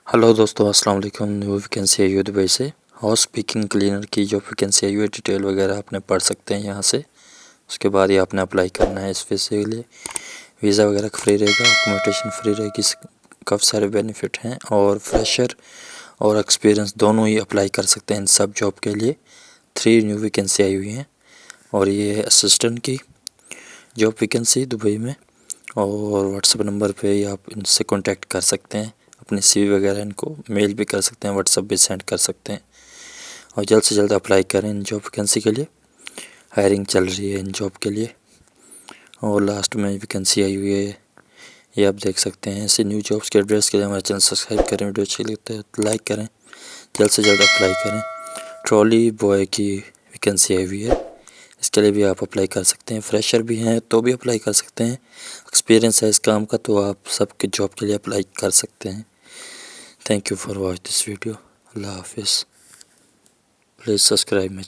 Hello दोस्तों, अस्सलाम वालेकुम। न्यू वैकेंसी आई है दुबई से। हाउस कीपिंग क्लीनर की जो वैकेंसी आई है, डिटेल वगैरह आपने पढ़ सकते हैं यहाँ से। उसके बाद ये आपने अप्लाई करना है। इस फीस के लिए वीज़ा वगैरह फ्री रहेगा, अकोमोडेशन फ्री रहेगी, काफ़ी सारे बेनिफिट हैं। और फ्रेशर और एक्सपीरियंस दोनों ही अप्लाई कर सकते हैं इन सब जॉब के लिए। 3 न्यू वैकेंसी आई हुई हैं और ये है असिस्टेंट की जॉब वैकेंसी दुबई में। और व्हाट्सएप नंबर पे ही आप इनसे कांटेक्ट कर सकते हैं। अपनी CV वगैरह इनको मेल भी कर सकते हैं, व्हाट्सएप भी सेंड कर सकते हैं। और जल्द से जल्द अप्लाई करें इन जॉब वैकेंसी के लिए। हायरिंग चल रही है इन जॉब के लिए। और लास्ट में वैकेंसी आई हुई है, ये आप देख सकते हैं। ऐसे न्यू जॉब्स के एड्रेस के लिए हमारे चैनल सब्सक्राइब करें, वीडियो अच्छी लगती है तो लाइक करें, जल्द से जल्द अप्लाई करें। ट्रॉली बॉय की वैकेंसी आई हुई है, इसके लिए भी आप अप्लाई कर सकते हैं। फ्रेशर भी हैं तो भी अप्लाई कर सकते हैं, एक्सपीरियंस है इस काम का तो आप सबके जॉब के लिए अप्लाई कर सकते हैं। Thank you for watch this video. अल्लाह हाफिज़। Please subscribe me.